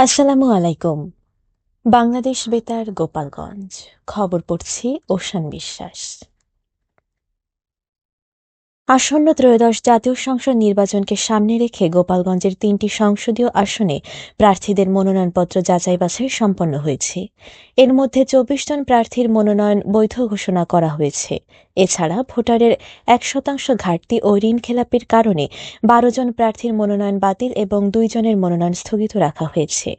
আসসালামু আলাইকুম। বাংলাদেশ বেতার গোপালগঞ্জ। খবর পড়ছি ওশান বিশ্বাস। আসন্ন ত্রয়োদশ জাতীয় সংসদ নির্বাচনকে সামনে রেখে গোপালগঞ্জের ৩টি সংসদীয় আসনে প্রার্থীদের মনোনয়নপত্র যাচাই বাছাই সম্পন্ন হয়েছে। এর মধ্যে ২৪ জন প্রার্থীর মনোনয়ন বৈধ ঘোষণা করা হয়েছে। এছাড়া ভোটারের ১% ঘাটতি ও ঋণ খেলাপির কারণে ১২ জন প্রার্থীর মনোনয়ন বাতিল এবং ২ জনের মনোনয়ন স্থগিত রাখা হয়েছে।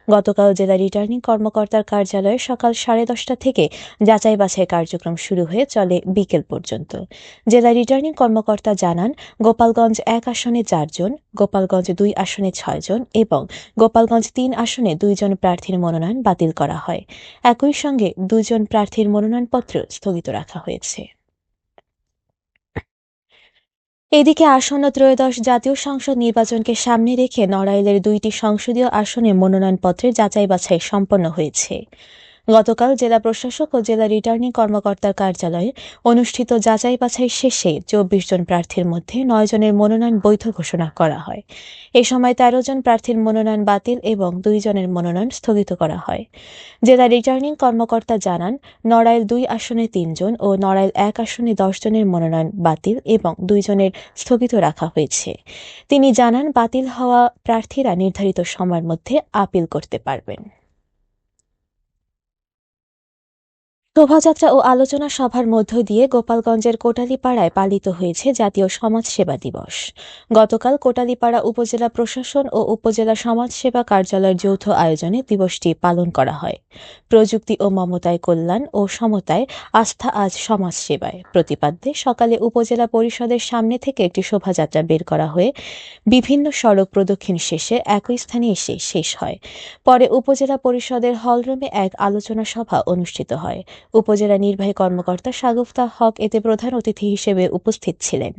গতকাল জেলা রিটার্নিং কর্মকর্তার কার্যালয়ে সকাল 10:30 থেকে যাচাই বাছাই কার্যক্রম শুরু হয়ে চলে বিকেল পর্যন্ত। জেলা রিটার্নিং কর্মকর্তা জানান, গোপালগঞ্জ ১ আসনে ৪ জন, গোপালগঞ্জ ২ আসনে ৬ জন এবং গোপালগঞ্জ ৩ আসনে ২ জন প্রার্থীর মনোনয়ন বাতিল করা হয়। একই সঙ্গে ২ জন প্রার্থীর মনোনয়নপত্র স্থগিত রাখা হয়েছে। এদিকে আসন্ন ত্রয়োদশ জাতীয় সংসদ নির্বাচনকে সামনে রেখে নড়াইলের ২টি সংসদীয় আসনে মনোনয়নপত্রের যাচাই বাছাই সম্পন্ন হয়েছে। গতকাল জেলা প্রশাসক ও জেলা রিটার্নিং কর্মকর্তার কার্যালয়ে অনুষ্ঠিত যাচাই বাছাই শেষে ২৪ জন প্রার্থীর মধ্যে ৯ জনের মনোনয়ন বৈধ ঘোষণা করা হয়। এ সময় ১৩ জন প্রার্থীর মনোনয়ন বাতিল এবং ২ জনের মনোনয়ন স্থগিত করা হয়। জেলা রিটার্নিং কর্মকর্তা জানান, নড়াইল ২ আসনে ৩ জন ও নড়াইল ১ আসনে ১০ জনের মনোনয়ন বাতিল এবং ২ জনের স্থগিত রাখা হয়েছে। তিনি জানান, বাতিল হওয়া প্রার্থীরা নির্ধারিত সময়ের মধ্যে আপিল করতে পারবেন। শোভাযাত্রা ও আলোচনা সভার মধ্য দিয়ে গোপালগঞ্জের কোটালীপাড়ায় পালিত হয়েছে জাতীয় সমাজসেবা দিবস। গতকাল কোটালীপাড়া উপজেলা প্রশাসন ও উপজেলা সমাজসেবা কার্যালয়ের যৌথ আয়োজনে দিবসটি পালন করা হয়। প্রযুক্তি ও মমতায় কল্যাণ ও সমতায় আস্থা আজ সমাজসেবায় প্রতিপাদ্যে সকালে উপজেলা পরিষদের সামনে থেকে একটি শোভাযাত্রা বের করা হয়ে বিভিন্ন সড়ক প্রদক্ষিণ শেষে একই স্থানে এসে শেষ হয়। পরে উপজেলা পরিষদের হলরুমে এক আলোচনা সভা অনুষ্ঠিত হয়। উপজেলা নির্বাহী কর্মকর্তা শাগুফতা হক এতে প্রধান অতিথি হিসেবে উপস্থিত ছিলেন।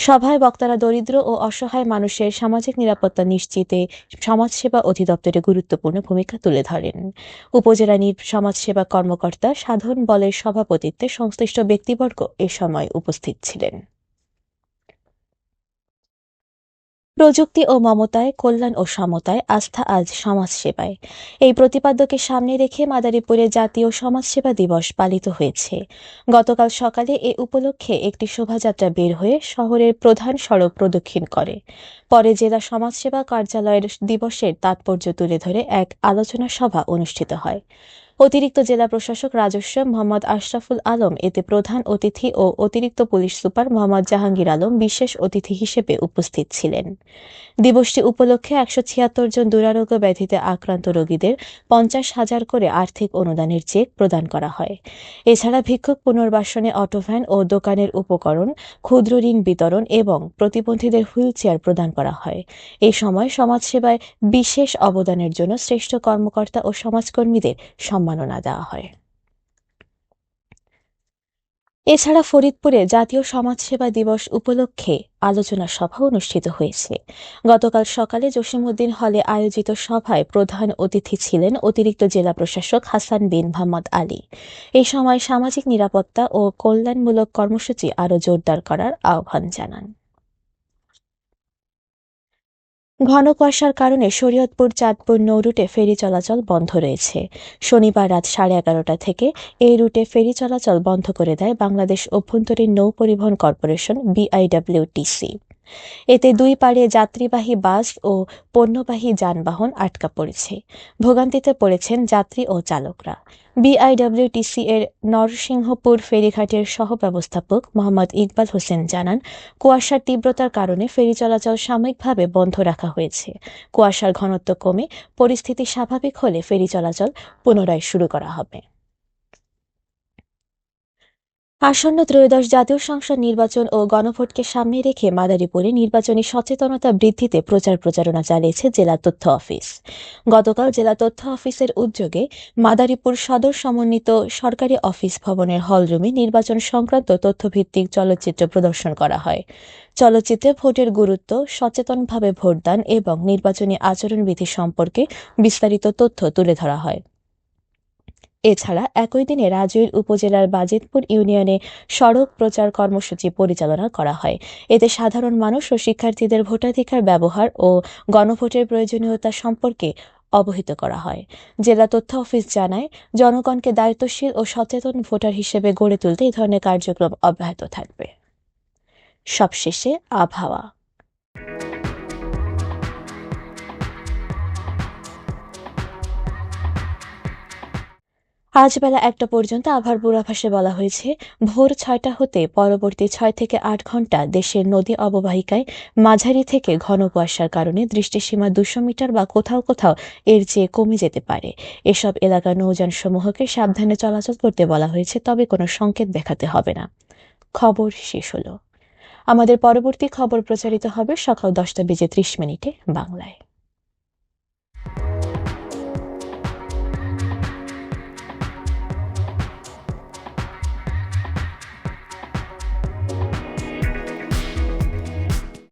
সভায় বক্তারা দরিদ্র ও অসহায় মানুষের সামাজিক নিরাপত্তা নিশ্চিতে সমাজসেবা অধিদপ্তরে গুরুত্বপূর্ণ ভূমিকা তুলে ধরেন। উপজেলা সমাজসেবা কর্মকর্তা সাধন বলের সভাপতিত্বে সংশ্লিষ্ট ব্যক্তিবর্গ এ সময় উপস্থিত ছিলেন। প্রযুক্তি ও মমতায় কল্যাণ ও সমতায় আস্থা আজ সমাজসেবায় এই প্রতিপাদ্যকে সামনে রেখে মাদারীপুরে জাতীয় সমাজসেবা দিবস পালিত হয়েছে। গতকাল সকালে এ উপলক্ষে একটি শোভাযাত্রা বের হয়ে শহরের প্রধান সড়ক প্রদক্ষিণ করে। পরে জেলা সমাজসেবা কার্যালয়ের দিবসের তাৎপর্য তুলে ধরে এক আলোচনা সভা অনুষ্ঠিত হয়। অতিরিক্ত জেলা প্রশাসক রাজস্ব মোহাম্মদ আশরাফুল আলম এতে প্রধান অতিথি ও অতিরিক্ত পুলিশ সুপার মোহাম্মদ জাহাঙ্গীর আলম বিশেষ অতিথি হিসেবে উপস্থিত ছিলেন। দিবসটি উপলক্ষে ১৭৬ জন দুরারোগ্য ব্যাধিতে আক্রান্ত রোগীদের ৫০,০০০ করে আর্থিক অনুদানের চেক প্রদান করা হয়। এছাড়া ভিক্ষুক পুনর্বাসনে অটোভ্যান ও দোকানের উপকরণ, ক্ষুদ্র ঋণ বিতরণ এবং প্রতিবন্ধীদের হুইলচেয়ার প্রদান করা হয়। এ সময় সমাজসেবায় বিশেষ অবদানের জন্য শ্রেষ্ঠ কর্মকর্তা ও সমাজকর্মীদের সম্মাননা দেওয়া হয়। এছাড়া ফরিদপুরে জাতীয় সমাজসেবা দিবস উপলক্ষে আলোচনা সভা অনুষ্ঠিত হয়েছে। গতকাল সকালে জসিমউদ্দিন হলে আয়োজিত সভায় প্রধান অতিথি ছিলেন অতিরিক্ত জেলা প্রশাসক হাসান বিন মোহাম্মদ আলী। এই সময় সামাজিক নিরাপত্তা ও কল্যাণমূলক কর্মসূচি আরও জোরদার করার আহ্বান জানান। ঘন কুয়াশার কারণে শরীয়তপুর চাঁদপুর নৌ রুটে ফেরি চলাচল বন্ধ রয়েছে। শনিবার রাত 11:30 থেকে এই রুটে ফেরি চলাচল বন্ধ করে দেয় বাংলাদেশ অভ্যন্তরীণ নৌ পরিবহন কর্পোরেশন BIWTC। এতে দুই পাড়ে যাত্রীবাহী বাস ও পণ্যবাহী যানবাহন আটকা পড়েছে। ভোগান্তিতে পড়েছেন যাত্রী ও চালকরা। BIWTC এর নরসিংহপুর ফেরিঘাটের সহব্যবস্থাপক মোহাম্মদ ইকবাল হোসেন জানান, কুয়াশার তীব্রতার কারণে ফেরি চলাচল সাময়িকভাবে বন্ধ রাখা হয়েছে। কুয়াশার ঘনত্ব কমে পরিস্থিতি স্বাভাবিক হলে ফেরি চলাচল পুনরায় শুরু করা হবে। আসন্ন ত্রয়োদশ জাতীয় সংসদ নির্বাচন ও গণভোটকে সামনে রেখে মাদারীপুরে নির্বাচনী সচেতনতা বৃদ্ধিতে প্রচারণা চালিয়েছে জেলা তথ্য অফিস। গতকাল জেলা তথ্য অফিসের উদ্যোগে মাদারীপুর সদর সমন্বিত সরকারি অফিস ভবনের হলরুমে নির্বাচন সংক্রান্ত তথ্যভিত্তিক চলচ্চিত্র প্রদর্শন করা হয়। চলচ্চিত্রে ভোটের গুরুত্ব, সচেতনভাবে ভোটদান এবং নির্বাচনী আচরণবিধি সম্পর্কে বিস্তারিত তথ্য তুলে ধরা হয়। এছাড়া একই দিনে রাজৈর উপজেলার বাজিতপুর ইউনিয়নে সড়ক প্রচার কর্মসূচি পরিচালনা করা হয়। এতে সাধারণ মানুষ ও শিক্ষার্থীদের ভোটাধিকার ব্যবহার ও গণভোটের প্রয়োজনীয়তা সম্পর্কে অবহিত করা হয়। জেলা তথ্য অফিস জানায়, জনগণকে দায়িত্বশীল ও সচেতন ভোটার হিসেবে গড়ে তুলতে এই ধরনের কার্যক্রম অব্যাহত থাকবে। সবশেষে আবহাওয়া। আজ বেলা ১টা পর্যন্ত আবহাওয়ার পূর্বাভাসে বলা হয়েছে, ভোর ৬টা হতে পরবর্তী ৬ থেকে ৮ ঘণ্টা দেশের নদী অববাহিকায় মাঝারি থেকে ঘন কুয়াশার কারণে দৃষ্টিসীমা ২০০ মিটার বা কোথাও কোথাও এর চেয়ে কমে যেতে পারে। এসব এলাকার নৌযানসমূহকে সাবধানে চলাচল করতে বলা হয়েছে, তবে কোনো সংকেত দেখাতে হবে না। খবর শেষ হলো। আমাদের পরবর্তী খবর প্রচারিত হবে সকাল ১০টা বেজে ৩০ মিনিটে বাংলায়।